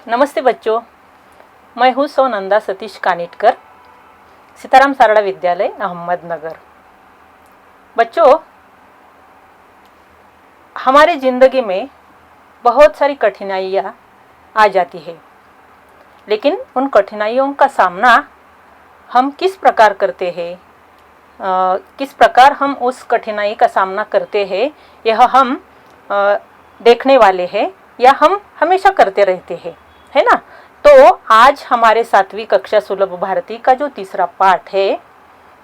नमस्ते बच्चों, मैं हूँ सोनंदा सतीश कानिटकर, सीताराम सारड़ा विद्यालय अहमदनगर। बच्चों, हमारे ज़िंदगी में बहुत सारी कठिनाइयाँ आ जाती है, लेकिन उन कठिनाइयों का सामना हम किस प्रकार करते हैं, किस प्रकार हम उस कठिनाई का सामना करते हैं, यह हम देखने वाले हैं या हम हमेशा करते रहते हैं, है ना। तो आज हमारे 7वीं कक्षा सुलभ भारती का जो तीसरा पाठ है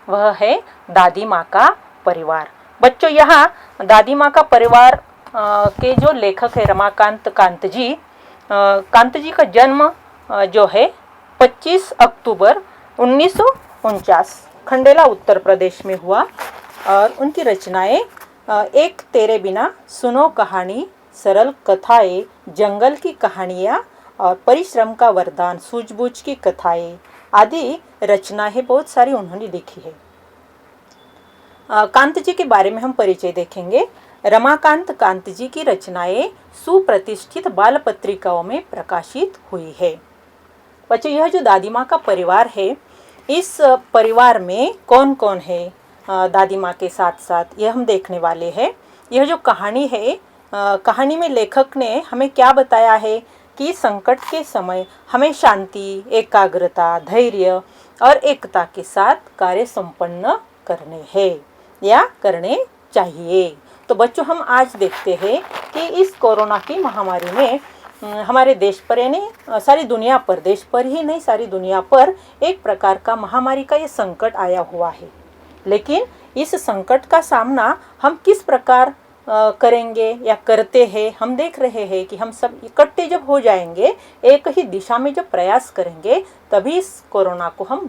वह है दादी माँ का परिवार। बच्चों, यहाँ दादी माँ का परिवार के जो लेखक है रमाकांत कांत जी, कांत जी का जन्म जो है 25 अक्टूबर 1949 खंडेला उत्तर प्रदेश में हुआ और उनकी रचनाएं एक तेरे बिना, सुनो कहानी, सरल कथाएं, जंगल की कहानियाँ और परिश्रम का वरदान, सूझबूझ की कथाएं आदि रचनाएं बहुत सारी उन्होंने लिखी है। कांत जी के बारे में हम परिचय देखेंगे। रमाकांत कांत जी की रचनाएं सुप्रतिष्ठित बाल पत्रिकाओं में प्रकाशित हुई है। बच्चों, यह जो दादी माँ का परिवार है, इस परिवार में कौन कौन है दादी माँ के साथ साथ, यह हम देखने वाले हैं। यह जो कहानी है, कहानी में लेखक ने हमें क्या बताया है कि संकट के समय हमें शांति, एकाग्रता, धैर्य और एकता के साथ कार्य संपन्न करने हैं या करने चाहिए। तो बच्चों, हम आज देखते हैं कि इस कोरोना की महामारी में हमारे देश पर, यानी सारी दुनिया पर, देश पर ही नहीं सारी दुनिया पर एक प्रकार का महामारी का ये संकट आया हुआ है। लेकिन इस संकट का सामना हम किस प्रकार करेंगे या करते हैं, हम देख रहे हैं कि हम सब इकट्ठे जब हो जाएंगे, एक ही दिशा में जब प्रयास करेंगे, तभी इस कोरोना को हम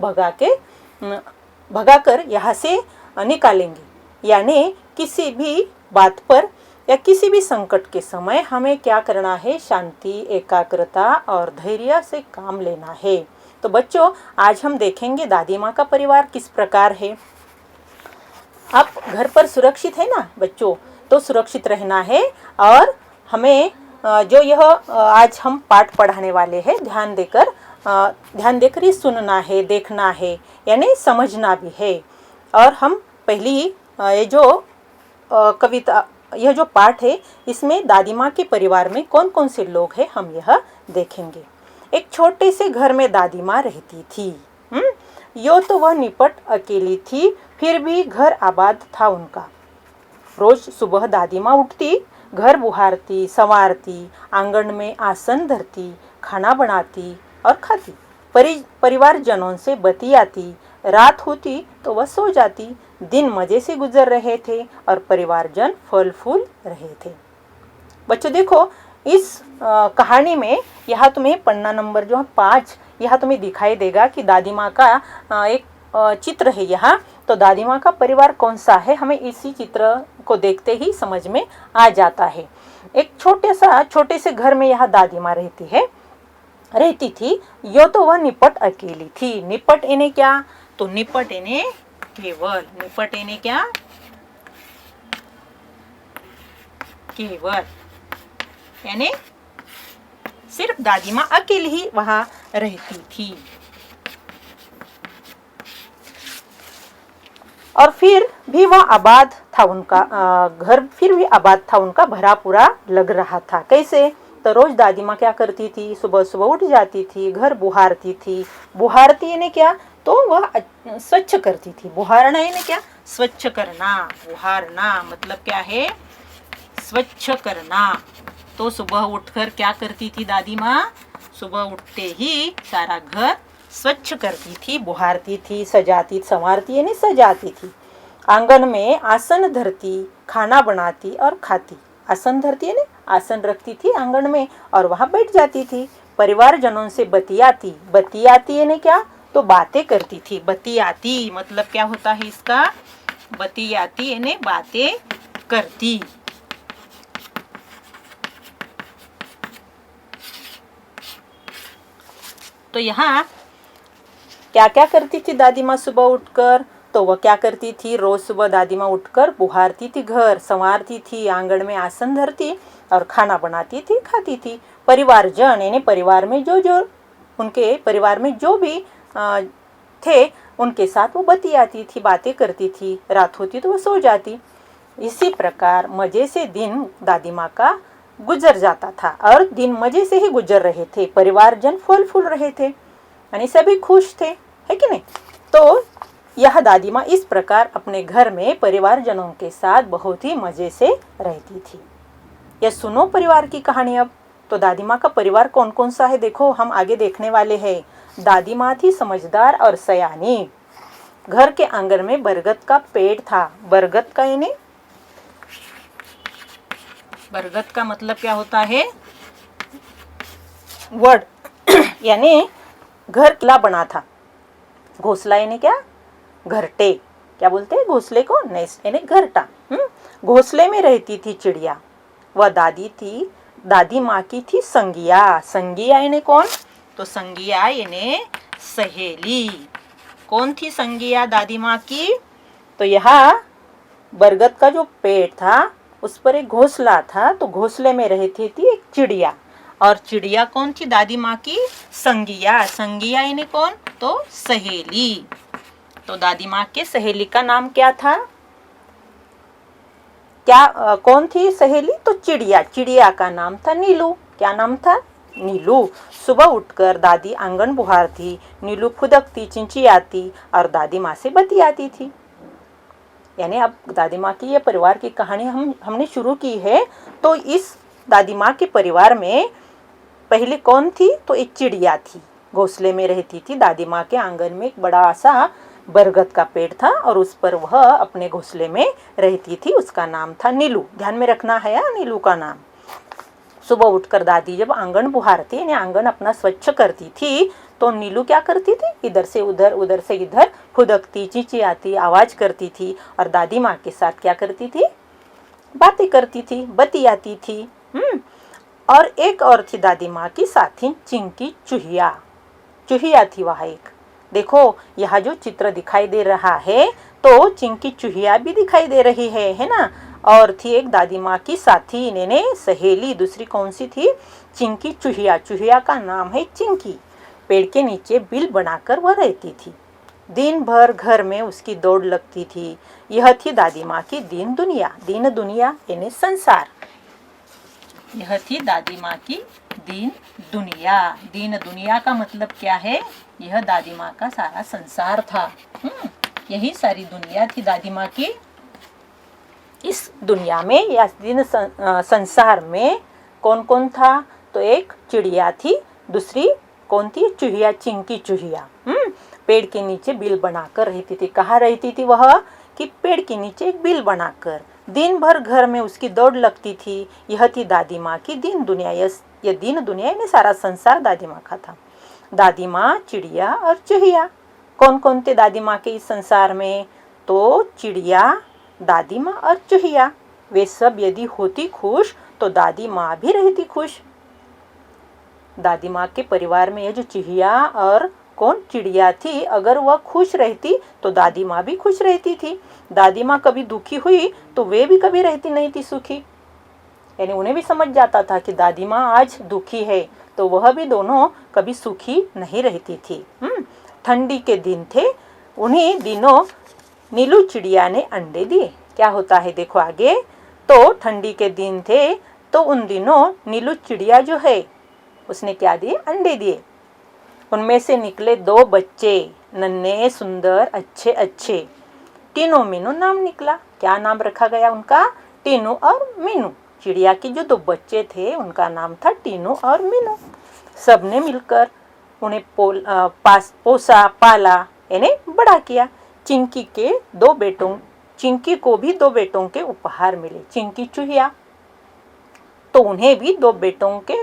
भगाकर यहाँ से निकालेंगे। यानी किसी भी बात पर या किसी भी संकट के समय हमें क्या करना है, शांति, एकाग्रता और धैर्य से काम लेना है। तो बच्चों, आज हम देखेंगे दादी माँ का परिवार किस प्रकार है। आप घर पर सुरक्षित है ना बच्चों, तो सुरक्षित रहना है और हमें जो यह आज हम पाठ पढ़ाने वाले हैं ध्यान देकर ही सुनना है, देखना है, यानी समझना भी है। और हम पहली ये जो कविता, यह जो पाठ है, इसमें दादी माँ के परिवार में कौन कौन से लोग हैं हम यह देखेंगे। एक छोटे से घर में दादी माँ रहती थी। यो तो वह निपट अकेली थी, फिर भी घर आबाद था उनका। रोज सुबह दादी माँ उठती, घर बुहारती, संवारती, आंगन में आसन धरती, खाना बनाती और खाती, परिवार जनों से बतियाती। रात होती तो वह सो जाती। दिन मजे से गुजर रहे थे और परिवारजन फल फूल रहे थे। बच्चों देखो, इस कहानी में यहाँ तुम्हें पन्ना नंबर जो है 5, यहाँ तुम्हें दिखाई देगा कि दादी माँ का एक चित्र है यहाँ। तो दादी माँ का परिवार कौन सा है, हमें इसी चित्र को देखते ही समझ में आ जाता है। एक छोटे से घर में यहाँ दादी माँ रहती थी। यो तो वह निपट अकेली थी। निपट इन्हें क्या, तो निपट इन्हें केवल, निपट इन्हें क्या, केवल, यानी सिर्फ दादी माँ अकेली ही वहां रहती थी। और फिर भी वह आबाद था उनका घर, फिर भी आबाद था उनका, भरा पूरा लग रहा था। कैसे, तो रोज दादी माँ क्या करती थी, सुबह सुबह उठ जाती थी, घर बुहारती थी। बुहारती यानी क्या, तो वह स्वच्छ करती थी। बुहारना यानी क्या, स्वच्छ करना। बुहारना मतलब क्या है, स्वच्छ करना। तो सुबह उठकर क्या करती थी दादी माँ, सुबह उठते ही सारा घर स्वच्छ करती थी, बुहारती थी, सजाती, संवारती यानी सजाती थी। आंगन में आसन धरती, खाना बनाती और खाती। आसन धरती यानी आसन रखती थी आंगन में और वहां बैठ जाती थी। परिवार जनों से बतियाती, बतियाती यानी क्या, तो बातें करती थी। बतियाती मतलब क्या होता है इसका, बतियाती यानी बातें करती। तो यहाँ क्या क्या करती थी दादी माँ सुबह उठकर, तो वह क्या करती थी, रोज सुबह दादी माँ उठकर बुहारती थी, घर संवारती थी, आंगन में आसन धरती और खाना बनाती थी, खाती थी। परिवारजन यानी परिवार में जो उनके परिवार में जो भी थे उनके साथ वो बतियाती थी, बातें करती थी। रात होती तो वो सो जाती। इसी प्रकार मजे से दिन दादी माँ का गुजर जाता था और दिन मजे से ही गुजर रहे थे। परिवारजन फल फूल रहे थे यानी सभी खुश थे, है कि नहीं। तो यह दादी माँ इस प्रकार अपने घर में परिवारजनों के साथ बहुत ही मजे से रहती थी। यह सुनो परिवार की कहानी। अब तो दादी माँ का परिवार कौन कौन सा है देखो, हम आगे देखने वाले हैं। दादी माँ थी समझदार और सयानी। घर के आंगन में बरगद का पेड़ था। बरगद का यानी बरगद का मतलब क्या होता है, वर्ड यानी घर किला बना था। घोंसला यानी क्या, घरटे। क्या बोलते हैं घोंसले को, नेस्ट यानी घरटा। घोंसले में रहती थी चिड़िया। वह दादी माँ की थी संगिया। संगिया यानी कौन, तो संगिया यानी सहेली। कौन थी संगिया दादी माँ की, तो यह बरगद का जो पेड़ था उस पर एक घोंसला था। तो घोंसले में रहती थी एक चिड़िया। और चिड़िया कौन थी दादी माँ की, संगिया। संगिया यानी कौन, तो सहेली। तो दादी माँ के सहेली का नाम क्या था, कौन थी सहेली, तो चिड़िया। चिड़िया का नाम था नीलू। क्या नाम था, नीलू। सुबह उठकर दादी आंगन बुहारती, नीलू फुदकती, चिंचियाती और दादी माँ से बतियाती थी। यानी अब दादी माँ की ये परिवार की कहानी हमने शुरू की है। तो इस दादी माँ के परिवार में पहले कौन थी, तो एक चिड़िया थी, घोंसले में रहती थी। दादी माँ के आंगन में एक बड़ा सा बरगद का पेड़ था और उस पर वह अपने घोंसले में रहती थी। उसका नाम था नीलू। ध्यान में रखना है नीलू का नाम। सुबह उठकर दादी जब आंगन बुहारती यानी आंगन अपना स्वच्छ करती थी तो नीलू क्या करती थी, इधर से उधर उधर से इधर फुदकती, चिंचियाती, आवाज करती थी और दादी माँ के साथ क्या करती थी, बातें करती थी, बतियाती थी। और एक और थी दादी माँ की साथी चिंकी चूहिया। चूहिया थी वह एक। देखो यह जो चित्र दिखाई दे रहा है तो चिंकी चूहिया भी दिखाई दे रही है ना। और थी एक दादी माँ की साथी ने सहेली, दूसरी कौन सी थी, चिंकी चूहिया। चूहिया का नाम है चिंकी। पेड़ के नीचे बिल बनाकर वह रहती थी। दिन भर घर में उसकी दौड़ लगती थी। यह थी दादी माँ की दीन दुनिया। दीन दुनिया यानी संसार। यह थी दादी माँ की दीन दुनिया। दीन दुनिया का मतलब क्या है, यह दादी माँ का सारा संसार था। यही सारी दुनिया थी दादी माँ की। इस दुनिया में या दिन संसार में कौन कौन था, तो एक चिड़िया थी, दूसरी कौन थी, चूहिया, चिंकी चूहिया। पेड़ के नीचे बिल बनाकर रहती थी। कहाँ रहती थी वह, कि पेड़ के नीचे एक बिल बनाकर। दिन भर घर में उसकी दौड़ लगती थी। यह थी दादी माँ की दीन दुनिया। यह दीन दुनिया में सारा संसार दादी माँ का था। दादी माँ, चिड़िया और चूहिया। कौन कौन थे दादी माँ के इस संसार में, तो चिड़िया, दादी माँ और चूहिया। वे सब यदि होती खुश तो दादी माँ भी रहती खुश। दादी माँ के परिवार में यह जो चूहिया और कौन, चिड़िया थी, अगर वह खुश रहती तो दादी माँ भी खुश रहती थी। दादी माँ कभी दुखी हुई तो वे भी कभी रहती नहीं थी सुखी। यानी उन्हें भी समझ जाता था कि दादी माँ आज दुखी है, तो वह भी दोनों कभी सुखी नहीं रहती थी। ठंडी के दिन थे। उन्हीं दिनों नीलू चिड़िया ने अंडे दिए। क्या होता है देखो आगे। तो ठंडी के दिन थे तो उन दिनों नीलू चिड़िया जो है उसने क्या दिए, अंडे दिए। उनमें से निकले 2 बच्चे, नन्हे सुंदर अच्छे अच्छे। टीनू मीनू नाम निकला। क्या नाम रखा गया उनका, टीनू और मीनू। चिड़िया के जो 2 बच्चे थे उनका नाम था टीनू और मीनू। सबने मिलकर उन्हें पोसा, पाला यानी बड़ा किया। चिंकी को भी 2 बेटों के उपहार मिले। चिंकी चूहिया, तो उन्हें भी 2 बेटों के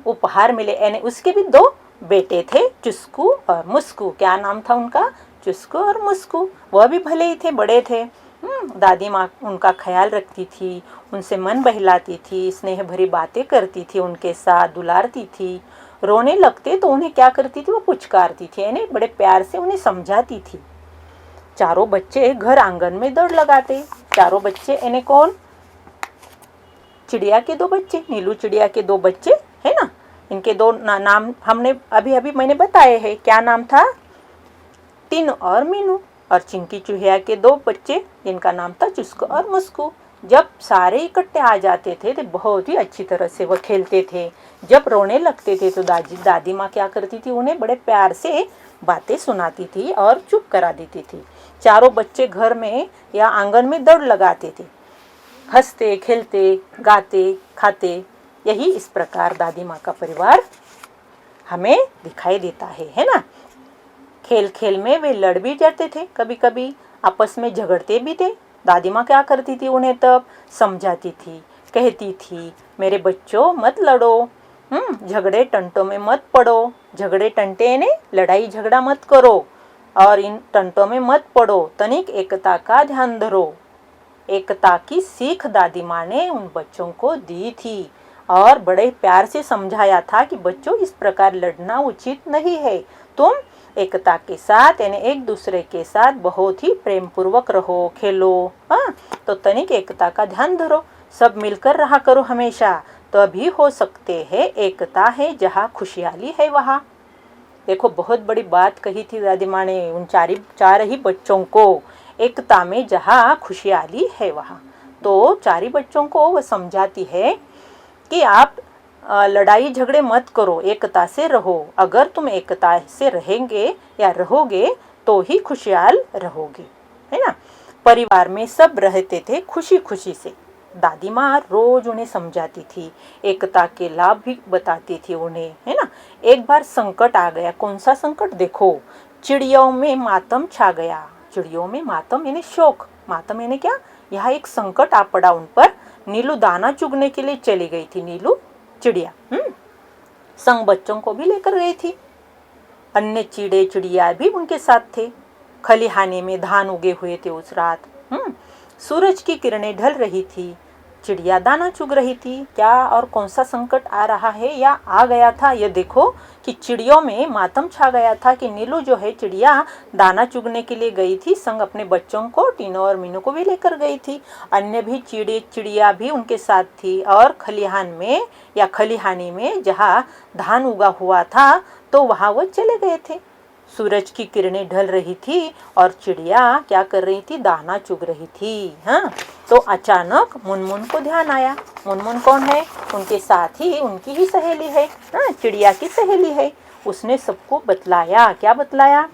उपहार मिले। यानी उसके भी 2 बेटे थे, चुस्कू और मुस्कू। क्या नाम था उनका, चुस्कू और मुस्कू। वह भी भले ही थे, बड़े थे। दादी माँ उनका ख्याल रखती थी, उनसे मन बहलाती थी, स्नेह भरी बातें करती थी, उनके साथ दुलारती थी। रोने लगते तो उन्हें क्या करती थी, वो पुचकारती थी, यानी बड़े प्यार से उन्हें समझाती थी। चारों बच्चे घर आंगन में दौड़ लगाते। चारों बच्चे यानी कौन, चिड़िया के 2 बच्चे, नीलू चिड़िया के 2 बच्चे है ना, इनके दो नाम हमने अभी अभी मैंने बताए हैं। क्या नाम था? टिन और मीनू। और चिंकी चूहिया के दो बच्चे जिनका नाम था चुस्कू और मुस्कू। जब सारे इकट्ठे आ जाते थे तो बहुत ही अच्छी तरह से वो खेलते थे। जब रोने लगते थे तो दादी माँ क्या करती थी, उन्हें बड़े प्यार से बातें सुनाती थी और चुप करा देती थी। चारों बच्चे घर में या आंगन में दौड़ लगाते थे, हंसते खेलते गाते खाते। यही इस प्रकार दादी माँ का परिवार हमें दिखाई देता है ना। खेल खेल में वे लड़ भी जाते थे, कभी कभी आपस में झगड़ते भी थे। दादी माँ क्या करती थी, उन्हें तब समझाती थी, कहती थी, मेरे बच्चों मत लड़ो, झगड़े टंटों में मत पड़ो। झगड़े टंटे ने लड़ाई झगड़ा मत करो और इन टंटों में मत पड़ो। तनिक एकता का ध्यान धरो। एकता की सीख दादी माँ ने उन बच्चों को दी थी और बड़े प्यार से समझाया था कि बच्चों इस प्रकार लड़ना उचित नहीं है। तुम एकता के साथ यानी एक दूसरे के साथ बहुत ही प्रेम पूर्वक रहो, खेलो। हाँ, तो तनिक एकता का ध्यान धरो, सब मिलकर रहा करो हमेशा, तभी हो सकते हैं एकता है जहाँ खुशहाली है वहाँ। देखो बहुत बड़ी बात कही थी दादी माँ ने उन चार ही बच्चों को, एकता में जहाँ खुशहाली है वहाँ। तो चार बच्चों को वह समझाती है कि आप लड़ाई झगड़े मत करो, एकता से रहो। अगर तुम एकता से रहेंगे या रहोगे तो ही खुशहाल रहोगे, है ना। परिवार में सब रहते थे खुशी खुशी से। दादी माँ रोज उन्हें समझाती थी, एकता के लाभ भी बताती थी उन्हें, है ना। एक बार संकट आ गया। कौन सा संकट? देखो, चिड़ियों में मातम छा गया। चिड़ियों में मातम यानी शोक, मातम यानी क्या? यहाँ एक संकट आ पड़ा उन पर। नीलू दाना चुगने के लिए चली गई थी। नीलू चिड़िया संग बच्चों को भी लेकर गई थी। अन्य चिड़े चिड़िया भी उनके साथ थे। खलिहाने में धान उगे हुए थे उस रात। सूरज की किरणें ढल रही थी, चिड़िया दाना चुग रही थी। क्या और कौन सा संकट आ रहा है या आ गया था? ये देखो कि चिड़ियों में मातम छा गया था कि नीलू जो है चिड़िया दाना चुगने के लिए गई थी, संग अपने बच्चों को टीनो और मीनू को भी लेकर गई थी। अन्य भी चिड़िया भी उनके साथ थी और खलिहान में या खलिहानी में जहाँ धान उगा हुआ था तो वहाँ वो चले गए थे। सूरज की किरणें ढल रही थी और चिड़िया क्या कर रही थी? दाना चुग रही थी। हाँ, तो अचानक मुनमुन को ध्यान आया। मुनमुन कौन है? उनके साथ ही उनकी ही सहेली है। हाँ, चिड़िया की सहेली है। उसने सबको बतलाया। क्या बतलाया?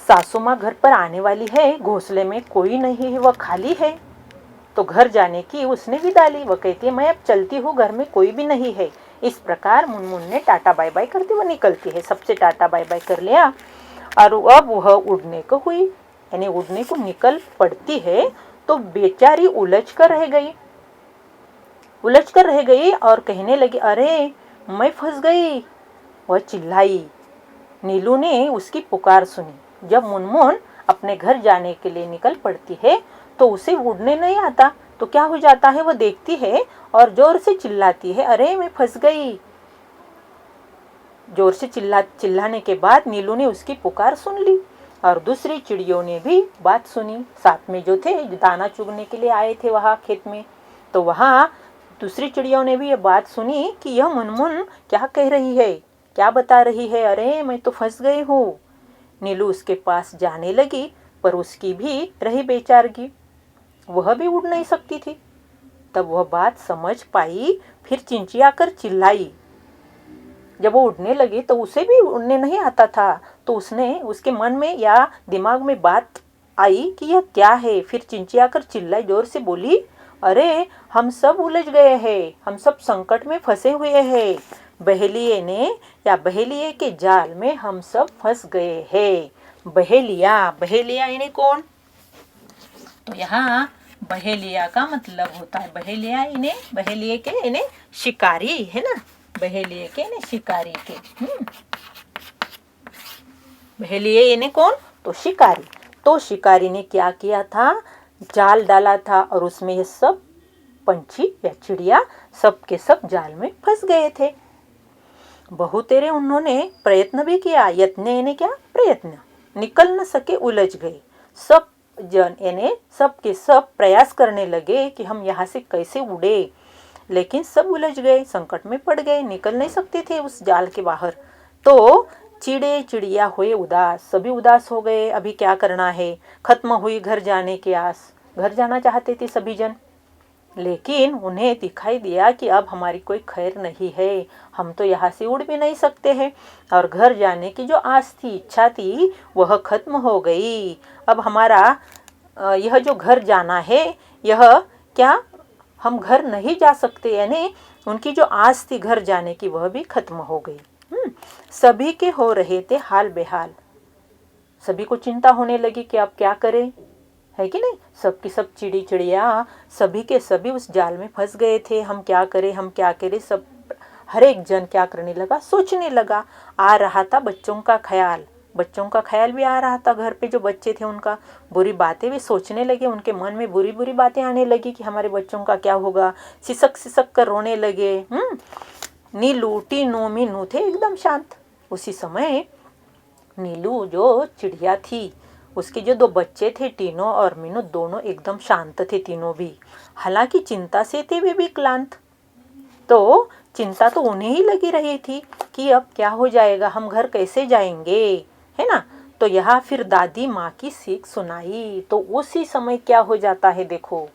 सासू माँ घर पर आने वाली है, घोंसले में कोई नहीं है, वह खाली है। तो घर जाने की उसने विदा ली। वह कहती है, मैं अब चलती हूँ, घर में कोई भी नहीं है। इस प्रकार मुनमुन ने टाटा बाय बाय करती हुए निकलती है। सबसे टाटा बाय बाय कर लिया और अब वह उड़ने को हुई, यानी उड़ने को निकल पड़ती है तो बेचारी उलझ कर रह गई और कहने लगी, अरे मैं फंस गई। वह चिल्लाई। नीलू ने उसकी पुकार सुनी। जब मुनमुन अपने घर जाने के लिए निकल पड़ती है तो उसे उड़ने नहीं आता, तो क्या हो जाता है? वो देखती है और जोर से चिल्लाती है, अरे मैं फंस गई। जोर से चिल्लाने के बाद नीलू ने उसकी पुकार सुन ली और दूसरी चिड़ियों ने भी बात सुनी। साथ में जो थे, जो दाना चुगने के लिए आए थे वहाँ खेत में, तो वहाँ दूसरी चिड़ियों ने भी ये बात सुनी कि यह मुनमुन क्या कह रही है, क्या बता रही है। अरे मैं तो फंस गई हूँ। नीलू उसके पास जाने लगी पर उसकी भी रही बेचारगी, वह भी उड़ नहीं सकती थी। तब वह बात समझ पाई, फिर चिंचियाकर चिल्लाई। जब वो उड़ने लगी तो उसे भी उड़ने नहीं आता था, तो उसके मन में या दिमाग में बात आई कि यह क्या है। फिर चिंचियाकर चिल्लाई, जोर से बोली, अरे हम सब उलझ गए हैं, हम सब संकट में फंसे हुए हैं। बहेलिए के जाल में हम सब फंस गए हैं। बहेलिया यानी कौन? तो यहाँ बहेलिया का मतलब होता है, बहेलिए के इन्हें शिकारी, है ना। बहेलिए के इन्हें शिकारी के बहेलिए इन्हें कौन? तो शिकारी। तो शिकारी ने क्या किया था? जाल डाला था और उसमें ये सब पंछी या चिड़िया सब के सब जाल में फंस गए थे। बहुतेरे उन्होंने प्रयत्न भी किया। यत्न यानी क्या? प्रयत्न। निकल न सके, उलझ गए। सब जन यानी सब के सब प्रयास करने लगे कि हम यहाँ से कैसे उड़े। लेकिन सब उलझ गए, संकट में पड़ गए, निकल नहीं सकते थे उस जाल के बाहर। तो चिड़े चिड़िया हुए उदास, सभी उदास हो गए। अभी क्या करना है, खत्म हुई घर जाने की आस। घर जाना चाहते थे सभी जन, लेकिन उन्हें दिखाई दिया कि अब हमारी कोई खैर नहीं है, हम तो यहाँ से उड़ भी नहीं सकते हैं, और घर जाने की जो आस थी, इच्छा थी, वह खत्म हो गई। अब हमारा यह जो घर जाना है, यह क्या हम घर नहीं जा सकते, यानी उनकी जो आस थी घर जाने की वह भी खत्म हो गई। सभी के हो रहे थे हाल बेहाल। सभी को चिंता होने लगी कि अब क्या करें, है कि नहीं। सबकी सब चिड़ी चिड़िया सभी के सभी उस जाल में फंस गए थे। हम क्या करें, हम क्या करें, सब हर एक जन क्या करने लगा, सोचने लगा। आ रहा था बच्चों का ख्याल, बच्चों का ख्याल भी आ रहा था। घर पे जो बच्चे थे उनका बुरी बातें भी सोचने लगे, उनके मन में बुरी बुरी बातें आने लगी कि हमारे बच्चों का क्या होगा। सिसक सिसक कर रोने लगे। नीलू टीनू मीनू थे एकदम शांत। उसी समय नीलू जो चिड़िया थी, उसके जो दो बच्चे थे टीनो और मीनू, दोनों एकदम शांत थे तीनों भी। हालांकि चिंता से थे वे भी क्लांत। तो चिंता तो उन्हें ही लगी रही थी कि अब क्या हो जाएगा, हम घर कैसे जाएंगे, है ना। तो यहाँ फिर दादी माँ की सीख सुनाई। तो उसी समय क्या हो जाता है, देखो,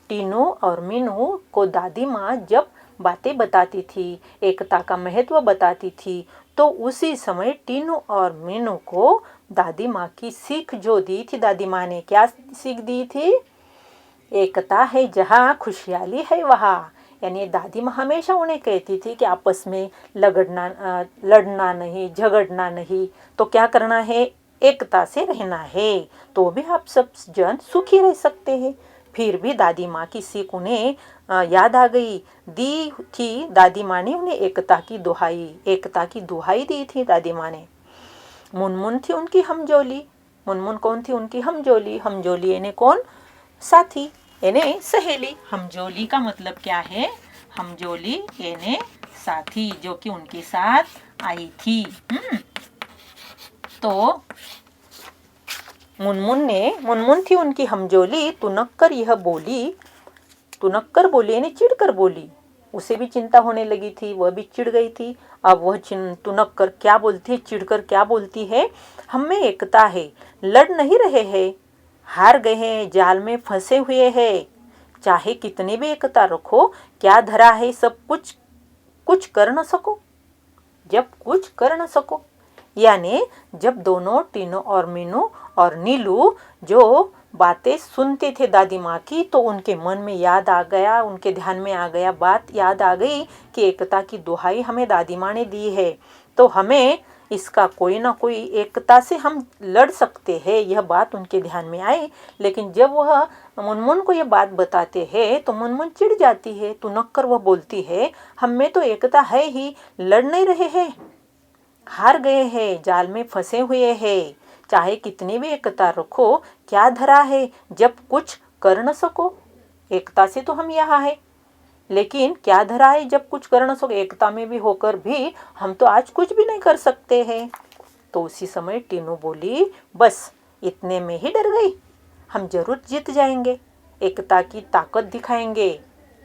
टीनू और मीनू को दादी माँ जब बातें बताती थी, एकता का महत्व बताती थी, तो उसी समय टीनू और मीनू को दादी माँ की सीख जो दी थी, दादी माँ ने क्या सीख दी थी, एकता है जहाँ खुशहाली है वहाँ। यानी दादी माँ हमेशा उन्हें कहती थी कि आपस में लड़ना नहीं, झगड़ना नहीं, तो क्या करना है, एकता से रहना है, तो भी आप सब जन सुखी रह सकते हैं। फिर भी दादी माँ की सीख उन्हें याद आ गई। दी थी दादी माँ ने उन्हें एकता की दुहाई, एकता की दुहाई दी थी दादी माँ ने। मुनमुन थी उनकी हमजोली। मुनमुन कौन थी, उनकी हमजोली। हमजोली यानी कौन, साथी, यानी सहेली। हमजोली का मतलब क्या है, हमजोली यानी साथी, जो कि उनके साथ आई थी। तो मुनमुन थी उनकी हमजोली। तुनक्कर यह बोली, तुनक्कर बोली यानी चिढ़कर बोली। उसे भी चिंता होने लगी थी, वह भी चिढ़ गई थी। अब वह तुनक्कर क्या बोलती है, चिढ़कर क्या बोलती है, हम में एकता है, लड़ नहीं रहे हैं, हार गए हैं, जाल में फंसे हुए हैं, चाहे कितनी भी एकता रखो, क्या धरा है, सब कुछ कर न सको, जब कुछ कर न सको। यानी जब दोनों टीनू और मीनू और नीलू जो बातें सुनते थे दादी माँ की, तो उनके मन में याद आ गया, उनके ध्यान में आ गया, बात याद आ गई कि एकता की दुहाई हमें दादी माँ ने दी है, तो हमें इसका कोई ना कोई, एकता से हम लड़ सकते हैं, यह बात उनके ध्यान में आई। लेकिन जब वह मुनमुन को यह बात बताते हैं तो मुनमुन चिढ़ जाती है। तुनक्कर वह बोलती है, हम में तो एकता है ही, लड़ नहीं रहे हैं, हार गए हैं, जाल में फंसे हुए हैं, चाहे कितनी भी एकता रखो, क्या धरा है, जब कुछ कर न सको। एकता से तो हम यहाँ है, लेकिन क्या धरा है जब कुछ कर न सको, एकता में भी होकर भी हम तो आज कुछ भी नहीं कर सकते हैं। तो उसी समय टीनू बोली, बस इतने में ही डर गई, हम जरूर जीत जाएंगे, एकता की ताकत दिखाएंगे।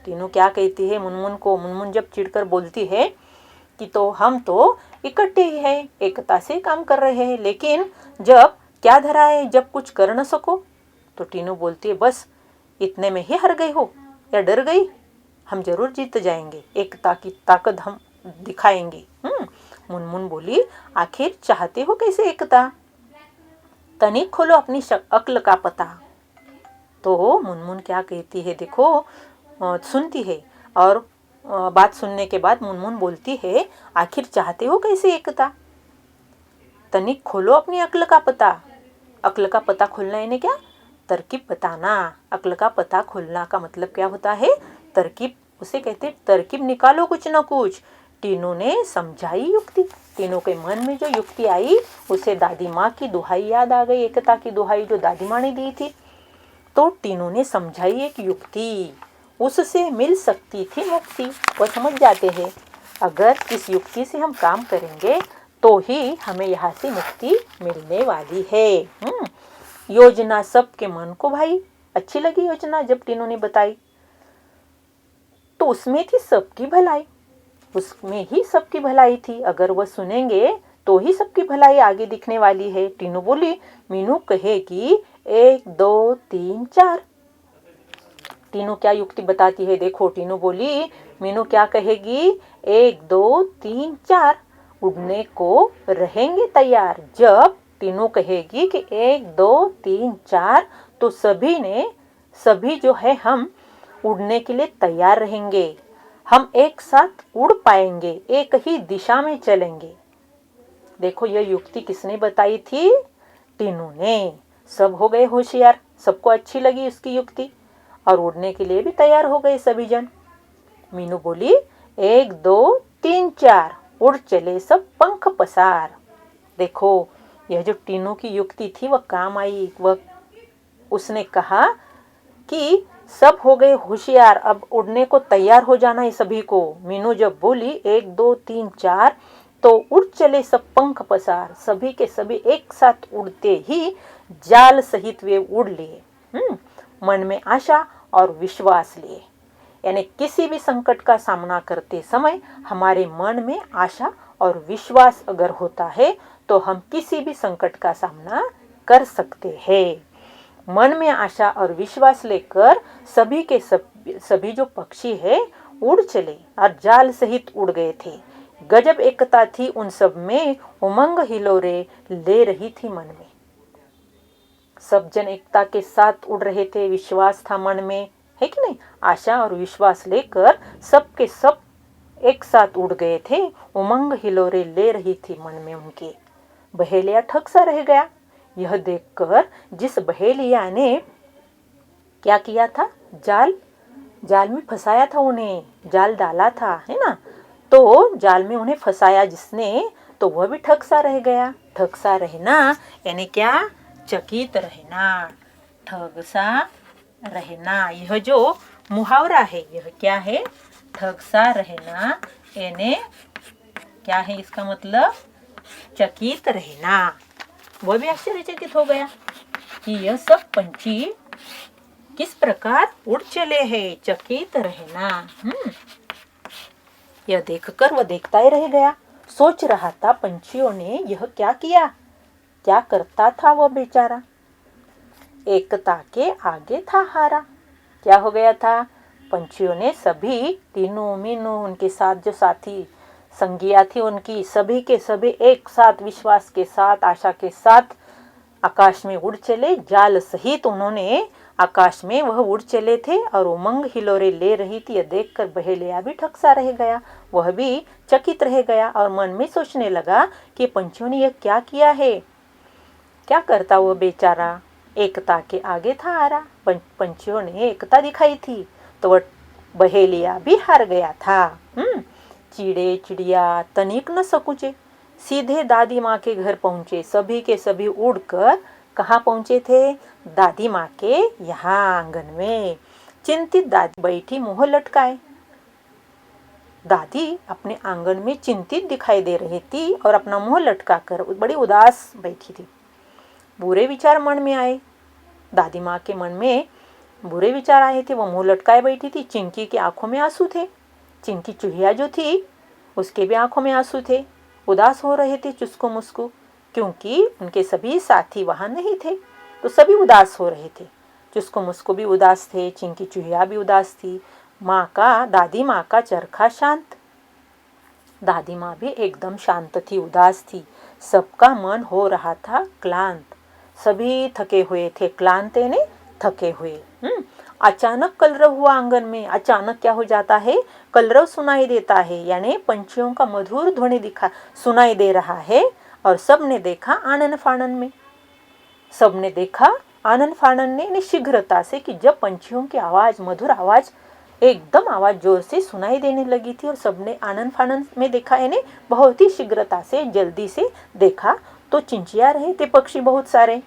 टीनू क्या कहती है मुनमुन को, मुनमुन जब चिढ़कर बोलती है कि तो हम तो इकट्ठे ही हैं, एकता से काम कर रहे हैं, लेकिन जब क्या धरा है, जब कुछ कर न सको, तो टीनू बोलती है, बस इतने में ही हार गई हो या डर गई, हम जरूर जीत जाएंगे, एकता की ताकत हम दिखाएंगे। मुनमुन बोली, आखिर चाहते हो कैसे एकता, तनिक खोलो अपनी अक्ल का पता। तो मुनमुन क्या कहती है, देखो, सुनती है, और बात सुनने के बाद मुनमुन बोलती है, आखिर चाहते हो कैसे एकता, तनिक खोलो अपनी अक्ल का पता। अक्ल का पता खोलना यानी क्या, तरकीब बताना। अक्ल का पता खोलना का मतलब क्या होता है, तरकीब, उसे कहते तरकीब निकालो कुछ ना कुछ। टीनू ने समझाई युक्ति, टीनू के मन में जो युक्ति आई, उसे दादी माँ की दुहाई याद आ गई, एकता की दुहाई जो दादी माँ ने दी थी। तो टीनू ने समझाई एक युक्ति, उससे मिल सकती थी मुक्ति। वह समझ जाते हैं, अगर इस युक्ति से हम काम करेंगे तो ही हमें यहाँ से मुक्ति मिलने वाली है। योजना सबके मन को भाई, अच्छी लगी योजना जब टीनू ने बताई। तो उसमें थी सबकी भलाई, उसमें ही सबकी भलाई थी। अगर वह सुनेंगे तो ही सबकी भलाई आगे दिखने वाली है। टीनू बोली, मीनू कहेगी 1 2 3 4। टीनू क्या युक्ति बताती है, देखो। टीनू बोली, मीनू क्या कहेगी, 1 2 3 4। उड़ने को रहेंगे तैयार। जब टीनू कहेगी कि 1 2 3 4, तो सभी जो है हम उड़ने के लिए तैयार रहेंगे। हम एक साथ उड़ पाएंगे, एक ही दिशा में चलेंगे। देखो, यह युक्ति किसने बताई थी? टीनू ने। सब हो गए होशियार, सबको अच्छी लगी उसकी युक्ति और उड़ने के लिए भी तैयार हो गए सभी जन। मीनू बोली, 1 2 3 4, उड़ चले सब पंख पसार। देखो, यह जो टीनू की युक्ति थी वह काम आई। वह उसने कहा कि सब हो गए होशियार, अब उड़ने को तैयार हो जाना है सभी को। मीनू जब बोली 1 2 3 4, तो उड़ चले सब पंख पसार। सभी के सभी एक साथ उड़ते ही जाल सहित वे उड़ लिए। मन में आशा और विश्वास लिए। यानी किसी भी संकट का सामना करते समय हमारे मन में आशा और विश्वास अगर होता है तो हम किसी भी संकट का सामना कर सकते हैं। मन में आशा और विश्वास लेकर सभी जो पक्षी है उड़ चले और जाल सहित उड़ गए थे। गजब एकता थी उन सब में, उमंग हिलोरे ले रही थी मन में। सब जन एकता के साथ उड़ रहे थे, विश्वास था मन में, है कि नहीं? आशा और विश्वास लेकर सब के सब एक साथ उड़ गए थे। उमंग हिलोरे ले रही थी मन में उनके। बहेलिया ठग सा रह गया। यह देखकर जिस बहेलिया ने क्या किया था, जाल में फंसाया था उन्हें, जाल डाला था, है ना? तो जाल में उन्हें फंसाया जिसने, तो वह भी ठग सा रह गया। ठग सा रहना यानी क्या? चकित रहना, ठग सा रहना। यह जो मुहावरा है यह क्या है? ठग सा रहना यानी क्या है इसका मतलब? चकित रहना। वह भी आश्चर्यचकित हो गया कि यह सब पंछी किस प्रकार उड़ चले हैं। चकित रहना। यह देखकर वह देखता ही रह गया। सोच रहा था पंछियों ने यह क्या किया, क्या करता था वह बेचारा। एकता के आगे था हारा। क्या हो गया था? पंछियों ने सभी, टीनू मीनू, उनके साथ जो साथी संगिया थी उनकी, सभी के सभी एक साथ विश्वास के साथ, आशा के साथ आकाश में उड़ चले। जाल सहित उन्होंने आकाश में वह उड़ चले थे और उमंग हिलोरे ले रही थी। यह देखकर बहेलिया भी ठगसा रह गया, वह भी चकित रह गया और मन में सोचने लगा कि पंछियों ने यह क्या किया है। क्या करता वो बेचारा, एकता के आगे था हारा। पंछियों ने एकता दिखाई थी तो वह बहेलिया भी हार गया था। चिड़े चिड़िया तनिक न सकुचे, सीधे दादी माँ के घर पहुँचे। सभी के सभी उड़कर कहाँ पहुँचे थे? दादी माँ के यहाँ आंगन में। चिंतित दादी बैठी मुँह लटकाए। दादी अपने आंगन में चिंतित दिखाई दे रही थी और अपना मुँह लटका कर बड़ी उदास बैठी थी। बुरे विचार मन में आए। दादी माँ के मन में बुरे विचार आए थे। वो मुँह लटकाए बैठी थी। चिंकी की आंखों में आंसू थे। चिंकी चूहिया जो थी उसके भी आंखों में आंसू थे। उदास हो रहे थे चुस्को मुस्को, क्योंकि उनके सभी साथी वहाँ नहीं थे तो सभी उदास हो रहे थे। चुस्को मुस्को भी उदास थे, चिंकी चूहिया भी उदास थी। दादी माँ का चरखा शांत। दादी माँ भी एकदम शांत थी, उदास थी। सबका मन हो रहा था क्लांत। सभी थके हुए थे। क्लांत ने थके हुए। अचानक कलरव हुआ आंगन में। अचानक क्या हो जाता है? कलरव सुनाई देता है, यानी पंछियों का मधुर ध्वनि सुनाई दे रहा है। और सबने देखा आनन फानन में। सबने देखा आनन फानन ने शीघ्रता से कि जब पंछियों की आवाज, मधुर आवाज, एकदम आवाज जोर से सुनाई देने लगी थी और सबने आनन फानन में देखा, यानी बहुत ही शीघ्रता से, जल्दी से देखा तो चिंचिया रहे थे पक्षी बहुत सारे।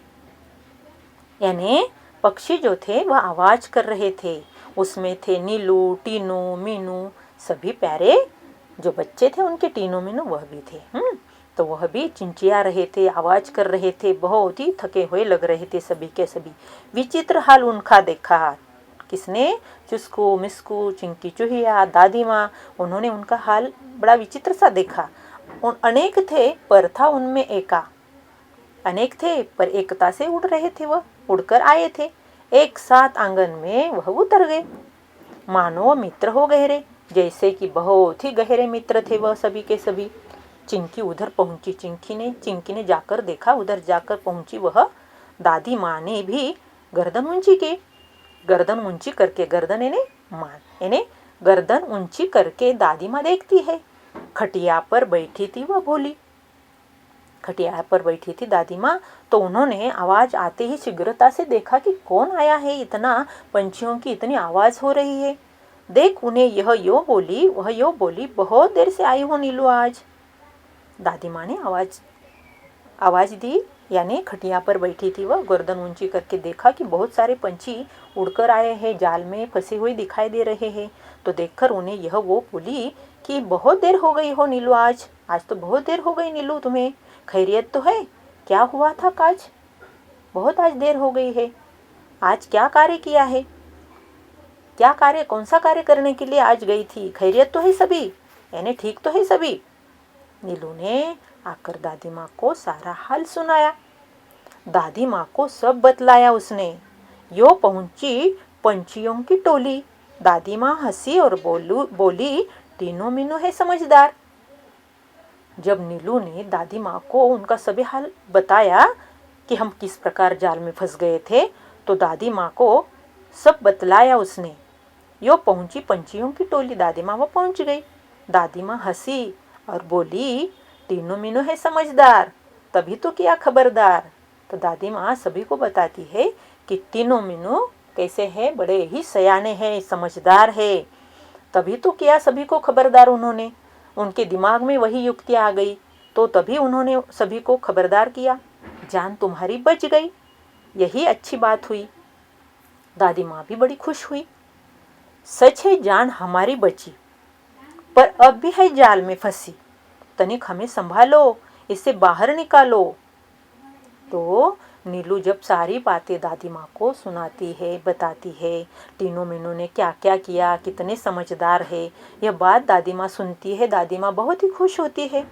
यानी पक्षी जो थे वह आवाज कर रहे थे। उसमें थे नीलू, टीनू, मीनू, सभी प्यारे जो बच्चे थे उनके टीनू मीनू वह भी थे। तो वह भी चिंचिया रहे थे, आवाज कर रहे थे, बहुत ही थके हुए लग रहे थे सभी के सभी। विचित्र हाल उनका देखा। किसने? चुस्कू, मिस्कू, चिंकी चूहिया, दादी माँ। उन्होंने उनका हाल बड़ा विचित्र सा देखा। अनेक थे पर था उनमें एका। अनेक थे पर एकता से उड़ रहे थे, वह उड़कर आए थे। एक साथ आंगन में वह उतर गए, मानो मित्र हो गहरे, जैसे कि बहुत ही गहरे मित्र थे वह सभी के सभी। चिंकी उधर पहुंची, चिंकी ने जाकर देखा, उधर जाकर पहुंची वह। दादी माँ ने भी गर्दन ऊंची की, गर्दन ऊंची करके, गर्दन यानी गर्दन ऊंची करके दादी माँ देखती है। खटिया पर बैठी थी वह भोली, खटिया पर बैठी थी दादी माँ। तो उन्होंने आवाज आते ही शीघ्रता से देखा कि कौन आया है, इतना पंछियों की इतनी आवाज हो रही है। देख उन्हें यह यो बोली, वह यो बोली, बहुत देर से आई हो नीलू आज। दादी माँ ने आवाज दी, यानी खटिया पर बैठी थी वह, गर्दन ऊंची करके देखा कि बहुत सारे पंछी उड़कर आए हैं, जाल में फंसे हुए दिखाई दे रहे हैं। तो देखकर उन्हें यह वो बोली कि बहुत देर हो गई हो नीलू आज तो बहुत देर हो गई नीलू, तुम्हें खैरियत तो है? क्या हुआ था आज? बहुत आज देर हो गई है। आज क्या कार्य किया है? क्या कार्य, कौन सा कार्य करने के लिए आज गई थी? खैरियत तो है सभी, यानी ठीक तो है सभी। नीलू ने आकर दादी माँ को सारा हाल सुनाया। दादी माँ को सब बतलाया उसने। यो पहुंची पंछियों की टोली। दादी माँ हंसी और बोली, तीनों मीनू है समझदार। जब नीलू ने दादी माँ को उनका सभी हाल बताया कि हम किस प्रकार जाल में फंस गए थे, तो दादी माँ को सब बतलाया उसने। यो पहुंची पंछियों की टोली, दादी माँ वो पहुंच गई। दादी माँ हंसी और बोली, तीनों मीनू है समझदार, तभी तो किया खबरदार। तो दादी माँ सभी को बताती है कि तीनों मीनू कैसे है, बड़े ही सयाने हैं, समझदार है, तभी तो किया सभी को खबरदार उन्होंने। उनके दिमाग में वही युक्ति आ गई, तो तभी उन्होंने सभी को खबरदार किया। जान तुम्हारी बच गई, यही अच्छी बात हुई। दादी माँ भी बड़ी खुश हुई। सच है जान हमारी बची, पर अब भी है जाल में फंसी, तनिक हमें संभालो, इसे बाहर निकालो। तो नीलू जब सारी बातें दादी माँ को सुनाती है, बताती है, तीनों मीनू ने क्या क्या किया, कितने समझदार है, यह बात दादी माँ सुनती है। दादी माँ बहुत ही खुश होती है।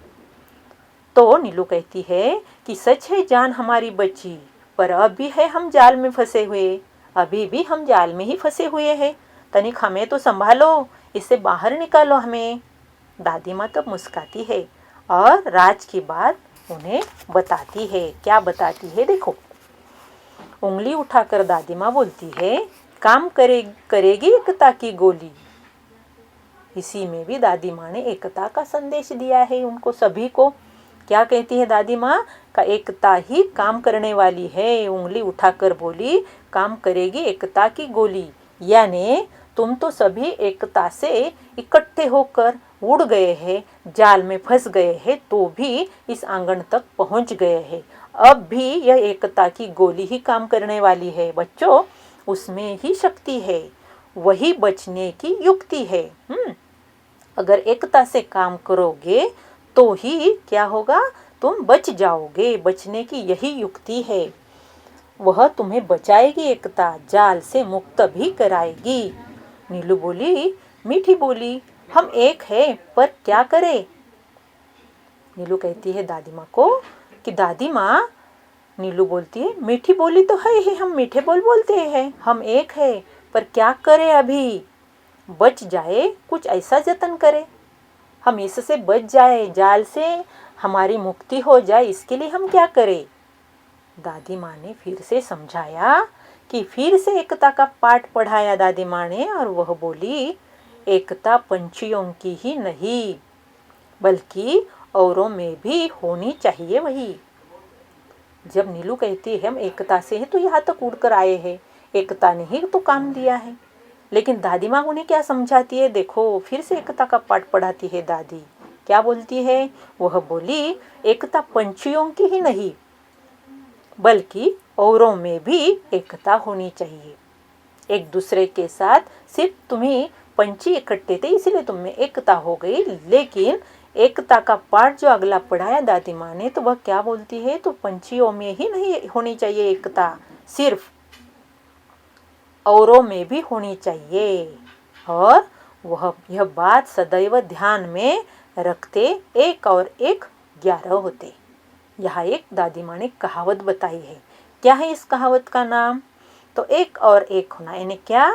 तो नीलू कहती है कि सच है जान हमारी बची, पर अब भी है हम जाल में फंसे हुए, अभी भी हम जाल में ही फंसे हुए हैं, तनिक हमें तो संभालो, इससे बाहर निकालो हमें। दादी माँ तब मुस्काती है और राज की बात उन्हें बताती है। क्या बताती है देखो। उंगली उठाकर दादी माँ बोलती है, काम करेगी एकता की गोली। इसी में भी दादी माँ ने एकता का संदेश दिया है उनको सभी को। क्या कहती है दादी माँ का, एकता ही काम करने वाली है। उंगली उठाकर बोली, काम करेगी एकता की गोली, यानी तुम तो सभी एकता से इकट्ठे होकर उड़ गए हैं, जाल में फंस गए हैं, तो भी इस आंगन तक पहुंच गए हैं। अब भी यह एकता की गोली ही काम करने वाली है बच्चों, उसमें ही शक्ति है, वही बचने की युक्ति है। अगर एकता से काम करोगे तो ही क्या होगा, तुम बच जाओगे, बचने की यही युक्ति है। वह तुम्हें बचाएगी एकता, जाल से मुक्त भी कराएगी। नीलू बोली, मीठी बोली, हम एक है पर क्या करें। नीलू कहती है दादी माँ को कि दादी माँ, नीलू बोलती है, मीठी बोली तो है ही, हम मीठे बोल बोलते हैं, हम एक है पर क्या करें, अभी बच जाए, कुछ ऐसा जतन करें, हम इससे बच जाए, जाल से हमारी मुक्ति हो जाए, इसके लिए हम क्या करें। दादी माँ ने फिर से समझाया कि फिर से एकता का पाठ पढ़ाया दादी माँ ने, और वह बोली, एकता पंछियों की ही नहीं बल्कि औरों में भी होनी चाहिए वही। जब नीलू कहती है हम एकता से हैं तो यहाँ तक उड़कर आए हैं, एकता ने ही तो काम दिया है, लेकिन दादी माँ उन्हें क्या समझाती है देखो, फिर से एकता का पाठ पढ़ाती है दादी। क्या बोलती है, वह बोली, एकता पंछियों की ही नहीं बल्कि औरों में भी एकता होनी चाहिए। एक दूसरे के साथ सिर्फ तुम्हें पंछी इकट्ठे थे इसलिए तुम में एकता हो गई, लेकिन एकता का पाठ जो अगला पढ़ाया दादी माँ ने, तो वह क्या बोलती है, तो पंछियों में ही नहीं होनी चाहिए एकता, सिर्फ औरों में भी होनी चाहिए और वह यह बात सदैव ध्यान में रखते 1 और 1 11 होते। यहाँ एक दादी माँ ने कहावत बताई है। क्या है इस कहावत का नाम? तो 1 और 1 होना यानी क्या?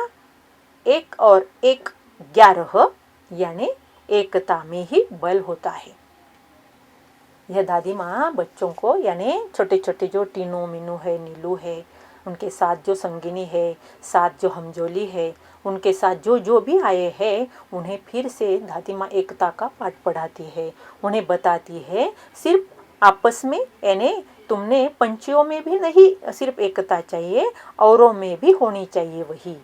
1 और 1 11 यानी एकता में ही बल होता है। यह दादी माँ बच्चों को यानी छोटे छोटे जो टीनू मीनू है, नीलू है, उनके साथ जो संगिनी है, साथ जो हमजोली है, उनके साथ जो जो भी आए हैं उन्हें फिर से दादी माँ एकता का पाठ पढ़ाती है। उन्हें बताती है सिर्फ आपस में यानी तुमने पंछियों में भी नहीं सिर्फ एकता चाहिए, औरों में भी होनी चाहिए वही।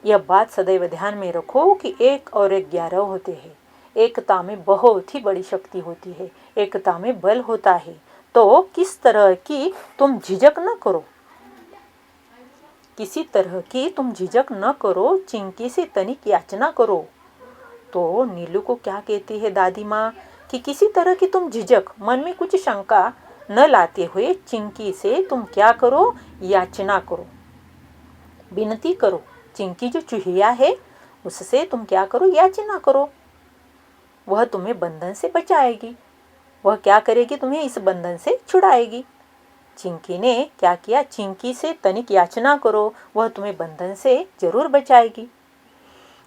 यह बात सदैव ध्यान में रखो कि 1 और 1 11 होते हैं। एकता में बहुत ही बड़ी शक्ति होती है, एकता में बल होता है। तो किस तरह की तुम झिझक न करो, किसी तरह की तुम झिझक न करो, चिंकी से तनिक याचना करो। तो नीलू को क्या कहती है दादी माँ कि किसी तरह की तुम झिझक, मन में कुछ शंका न लाते हुए चिंकी से तुम क्या करो? याचना करो, विनती करो। चिंकी जो चूहिया है उससे तुम क्या करो? याचना करो। वह तुम्हें बंधन से बचाएगी, वह क्या करेगी? तुम्हें इस बंधन से छुड़ाएगी। चिंकी ने क्या किया? चिंकी से तनिक याचना करो, वह तुम्हें बंधन से जरूर बचाएगी,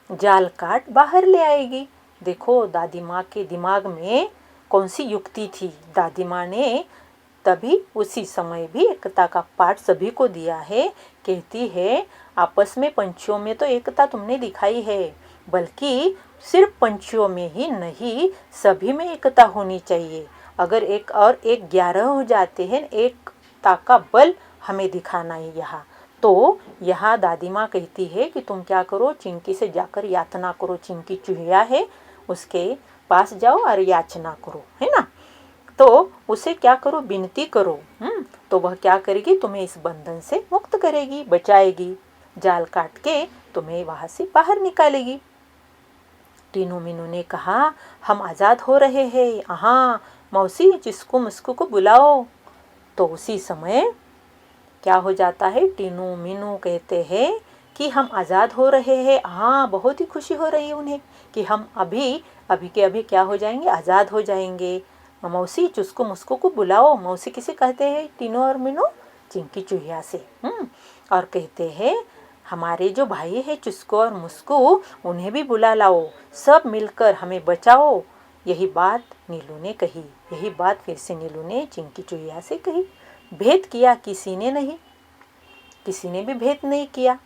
जाल काट बाहर ले आएगी। देखो दादी माँ के दिमाग में कौन सी युक्ति थी। दादी माँ ने तभी उसी समय भी एकता का पाठ सभी को दिया है। कहती है आपस में पंछियों में तो एकता तुमने दिखाई है, बल्कि सिर्फ पंछियों में ही नहीं सभी में एकता होनी चाहिए। अगर 1 और 1 11 हो जाते हैं, एकता का बल हमें दिखाना है यहाँ। तो यहाँ दादी माँ कहती है कि तुम क्या करो? चिंकी से जाकर याचना करो। चिंकी चूहिया है, उसके पास जाओ और याचना करो, है ना। तो उसे क्या करो? विनती करो। तो वह क्या करेगी? तुम्हें इस बंधन से मुक्त करेगी, बचाएगी, जाल काट के तुम्हें वहां से बाहर निकालेगी। टीनू मीनू ने कहा हम आजाद हो रहे हैं, हाँ मौसी चिस्कू मुस्कू को बुलाओ। तो उसी समय क्या हो जाता है? टीनू मीनू कहते हैं कि हम आज़ाद हो रहे हैं। हाँ, बहुत ही खुशी हो रही है उन्हें कि हम अभी अभी के अभी क्या हो जाएंगे? आज़ाद हो जाएंगे। मौसी चुस्कू मुस्कू को बुलाओ। मौसी किसे कहते हैं? टीनू और मीनू चिंकी चूहिया से। और कहते हैं हमारे जो भाई है चुस्कू और मुस्कू, उन्हें भी बुला लाओ, सब मिलकर हमें बचाओ। यही बात नीलू ने कही, यही बात फिर से नीलू ने चिंकी चूहिया से कही। भेद किया किसी ने नहीं, किसी ने भी भेद नहीं किया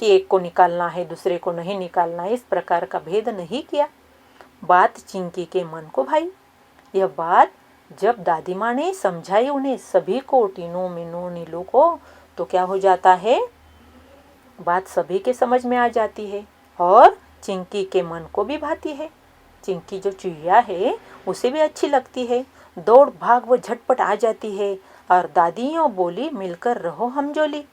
कि एक को निकालना है दूसरे को नहीं निकालना है, इस प्रकार का भेद नहीं किया। बात चिंकी के मन को भाई। यह बात जब दादी माँ ने समझाई उन्हें सभी को, टीनू मीनू नीलू को, तो क्या हो जाता है? बात सभी के समझ में आ जाती है और चिंकी के मन को भी भाती है। चिंकी जो चूहिया है उसे भी अच्छी लगती है। दौड़ भाग वो झटपट आ जाती है और दादियों बोली मिलकर रहो हमजोली।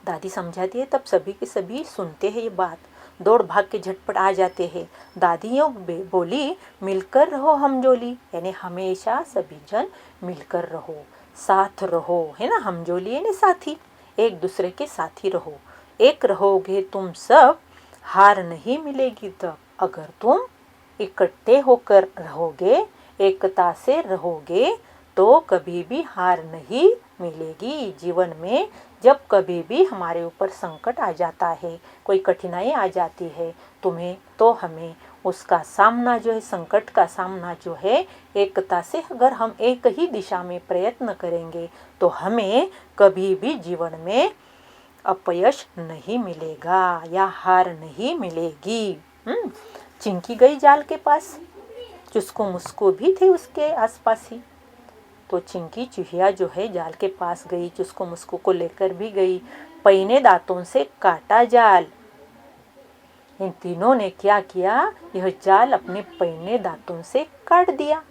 दादी समझाती है तब सभी के सभी सुनते हैं ये बात, दौड़ भाग के झटपट आ जाते हैं। दादियों बोली मिलकर रहो हमजोली, यानी हमेशा सभी जन मिलकर रहो, साथ रहो, है ना। हमजोली यानी साथी, एक दूसरे के साथी रहो। एक रहोगे तुम सब, हार नहीं मिलेगी तब। अगर तुम इकट्ठे होकर रहोगे, एकता से रहोगे, तो कभी भी हार नहीं मिलेगी जीवन में। जब कभी भी हमारे ऊपर संकट आ जाता है, कोई कठिनाई आ जाती है तुम्हें, तो हमें उसका सामना जो है, संकट का सामना जो है, एकता से अगर हम एक ही दिशा में प्रयत्न करेंगे तो हमें कभी भी जीवन में अपयश नहीं मिलेगा या हार नहीं मिलेगी। चिंकी गई जाल के पास, चुस्कू मुस्कू भी थे उसके आसपास ही। तो चिंकी चूहिया जो है जाल के पास गई, चुस्कू मुस्कू को लेकर भी गई, पहने दांतों से काटा जाल। इन तीनों ने क्या किया? यह जाल अपने पहने दांतों से काट दिया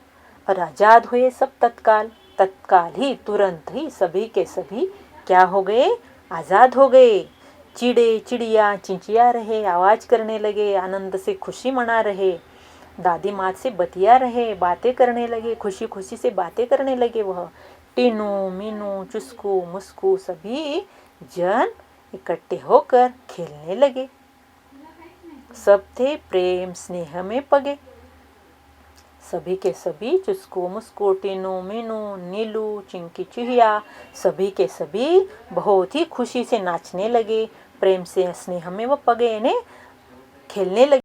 और आजाद हुए सब तत्काल। तत्काल ही, तुरंत ही सभी के सभी क्या हो गए? आजाद हो गए। चिड़े चिड़िया चिंचिया रहे, आवाज करने लगे, आनंद से खुशी मना रहे, दादी माँ से बतिया रहे, बातें करने लगे, खुशी खुशी से बातें करने लगे। वह टीनू मीनू चुस्कू मुस्कू सभी जन इकट्ठे होकर खेलने लगे। सब थे प्रेम स्नेह में पगे। सभी के सभी चुस्को मुस्को टीनू मीनू नीलू चिंकी चुहिया सभी के सभी बहुत ही खुशी से नाचने लगे, प्रेम से स्नेह में वो पगे यानी खेलने लगे।